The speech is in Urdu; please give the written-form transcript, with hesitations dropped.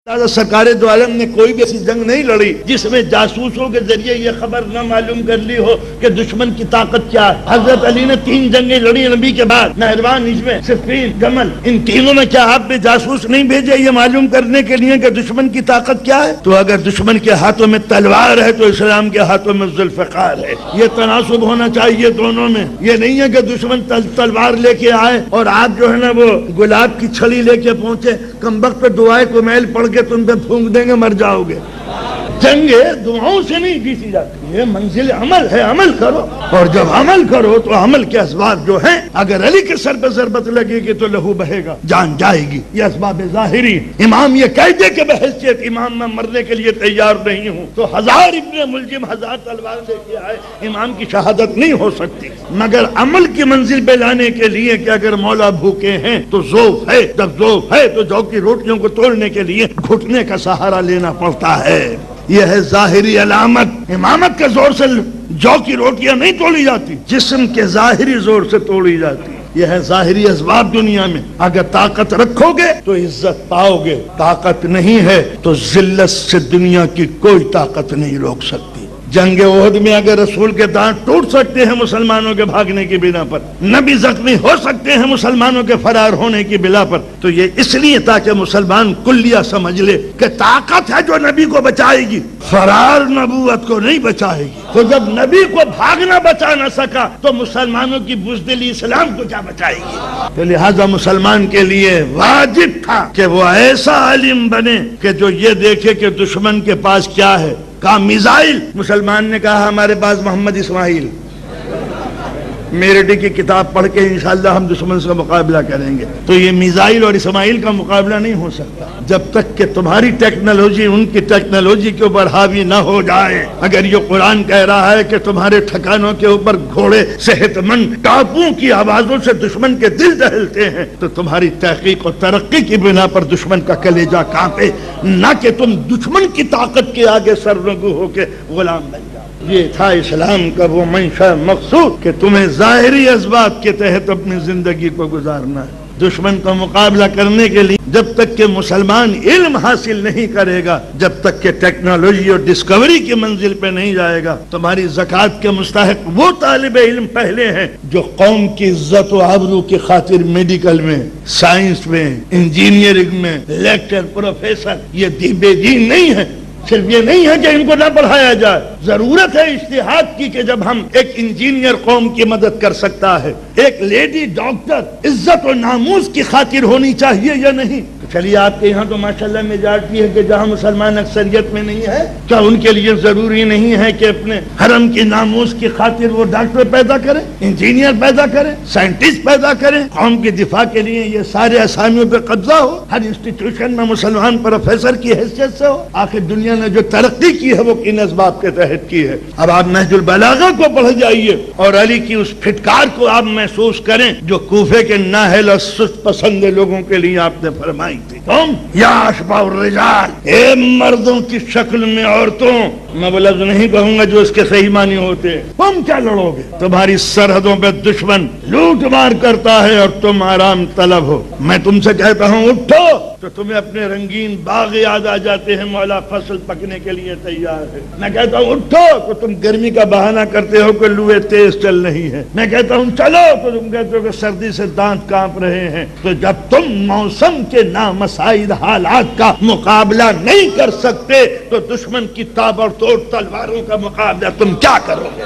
سرکار دو عالم نے کوئی بھی ایسی جنگ نہیں لڑی جس میں جاسوسوں کے ذریعے یہ خبر نہ معلوم کر لی ہو کہ دشمن کی طاقت کیا ہے۔ حضرت علی نے 3 جنگیں لڑی نبی کے بعد، نہروان، ہجویں، صفین، جمل۔ ان تینوں میں کیا آپ نے جاسوس نہیں بھیجے یہ معلوم کرنے کے لیے کہ دشمن کی طاقت کیا ہے؟ تو اگر دشمن کے ہاتھوں میں تلوار ہے تو اسلام کے ہاتھوں میں ذوالفقار ہے۔ یہ تناسب ہونا چاہیے دونوں میں۔ یہ نہیں ہے کہ دشمن تلوار لے کے آئے اور آپ جو ہے نا وہ گلاب کی چھڑی لے کے پہنچے، کمبخت پہ دعائے کو میل پڑ کے تم پہ پھونک دیں گے، مر جاؤ گے۔ جنگیں دعاؤں سے نہیں جیتی جاتی، یہ منزل عمل ہے، عمل کرو۔ اور جب عمل کرو تو عمل کے اسباب جو ہیں، اگر علی کے سر پہ ضربت لگے گی تو لہو بہے گا، جان جائے گی، یہ اسباب ظاہری۔ امام یہ کہہ دے کہ بحیثیت امام میں مرنے کے لیے تیار نہیں ہوں تو 1000 ابن ملجم 1000 تلوار لے کے آئے، امام کی شہادت نہیں ہو سکتی مگر عمل کی منزل پہ لانے کے لیے کہ اگر مولا بھوکے ہیں تو ذوف ہے، جب ذوف ہے تو جو کی روٹیوں کو توڑنے کے لیے گھٹنے کا سہارا لینا پڑتا ہے۔ یہ ہے ظاہری علامت۔ امامت کے زور سے جو کی روٹیاں نہیں توڑی جاتی، جسم کے ظاہری زور سے توڑی جاتی۔ یہ ہے ظاہری اسباب دنیا میں۔ اگر طاقت رکھو گے تو عزت پاؤ گے، طاقت نہیں ہے تو ذلت سے دنیا کی کوئی طاقت نہیں روک سکتی۔ جنگ احد میں اگر رسول کے دانت ٹوٹ سکتے ہیں مسلمانوں کے بھاگنے کی بنا پر، نبی زخمی ہو سکتے ہیں مسلمانوں کے فرار ہونے کی بنا پر، تو یہ اس لیے تاکہ مسلمان کلیہ سمجھ لے کہ طاقت ہے جو نبی کو بچائے گی، فرار نبوت کو نہیں بچائے گی۔ تو جب نبی کو بھاگنا بچا نہ سکا تو مسلمانوں کی بزدلی اسلام کو کیا بچائے گی؟ تو لہذا مسلمان کے لیے واجب تھا کہ وہ ایسا عالم بنے کہ جو یہ دیکھے کہ دشمن کے پاس کیا ہے۔ کہا میزائل، مسلمان نے کہا ہمارے پاس محمد اسماعیل۔ میرٹی کی کتاب پڑھ کے انشاءاللہ ہم دشمن سے مقابلہ کریں گے۔ تو یہ میزائل اور اسماعیل کا مقابلہ نہیں ہو سکتا جب تک کہ تمہاری ٹیکنالوجی ان کی ٹیکنالوجی کے اوپر حاوی نہ ہو جائے۔ اگر یہ قرآن کہہ رہا ہے کہ تمہارے ٹھکانوں کے اوپر گھوڑے صحت مند ٹاپوں کی آوازوں سے دشمن کے دل دہلتے ہیں تو تمہاری تحقیق اور ترقی کی بنا پر دشمن کا کلیجہ کانپے، نہ کہ تم دشمن کی طاقت کے آگے سرنگو ہو کے غلام بن جاؤ۔ یہ تھا اسلام کا وہ منشا مقصود کہ تمہیں ظاہری اسباب کے تحت اپنی زندگی کو گزارنا ہے۔ دشمن کا مقابلہ کرنے کے لیے جب تک کہ مسلمان علم حاصل نہیں کرے گا، جب تک کہ ٹیکنالوجی اور ڈسکوری کی منزل پہ نہیں جائے گا، تمہاری زکوٰۃ کے مستحق وہ طالب علم پہلے ہیں جو قوم کی عزت و آبرو کی خاطر میڈیکل میں، سائنس میں، انجینئرنگ میں لیکچر پروفیسر یہ بے دین نہیں ہے۔ صرف یہ نہیں ہے کہ ان کو نہ پڑھایا جائے، ضرورت ہے اجتہاد کی کہ جب ہم ایک انجینئر قوم کی مدد کر سکتا ہے، ایک لیڈی ڈاکٹر عزت و ناموس کی خاطر ہونی چاہیے یا نہیں؟ چلیے آپ کے یہاں تو ماشاءاللہ میجارٹی ہے کہ جہاں مسلمان اکثریت میں نہیں ہے، کیا ان کے لیے ضروری نہیں ہے کہ اپنے حرم کی ناموس کی خاطر وہ ڈاکٹر پیدا کریں، انجینئر پیدا کریں، سائنٹسٹ پیدا کریں، قوم کے دفاع کے لیے یہ سارے اسامیوں پہ قبضہ ہو، ہر انسٹیٹیوشن میں مسلمان پروفیسر کی حیثیت سے ہو؟ آخر دنیا نے جو ترقی کی ہے وہ کن اسباب کے تحت کی ہے؟ اب آپ نہج البلاغہ کو پڑھ جائیے اور علی کی اس پھٹکار کو آپ محسوس کریں جو کوفے کے نااہل اور سست پسند لوگوں کے لیے آپ نے فرمائی تھی۔ تم یا اشباح الرجال، اے مردوں کی شکل میں عورتوں، میں وہ لفظ نہیں کہوں گا جو اس کے صحیح معنی ہوتے، تم کیا لڑو گے؟ تمہاری سرحدوں پہ دشمن لوٹ مار کرتا ہے اور تم آرام طلب ہو۔ میں تم سے کہتا ہوں اٹھو تو تمہیں اپنے رنگین باغ یاد آ جاتے ہیں، مولا فصل پکنے کے لیے تیار ہے۔ میں کہتا ہوں اٹھو تو تم گرمی کا بہانہ کرتے ہو کہ لویں تیز چل رہی ہے۔ میں کہتا ہوں چلو تو تم کہتے ہو کہ سردی سے دانت کانپ رہے ہیں۔ تو جب تم موسم کے نامساعد حالات کا مقابلہ نہیں کر سکتے تو دشمن کی تابڑ توڑ تلواروں کا مقابلہ تم کیا کرو گے؟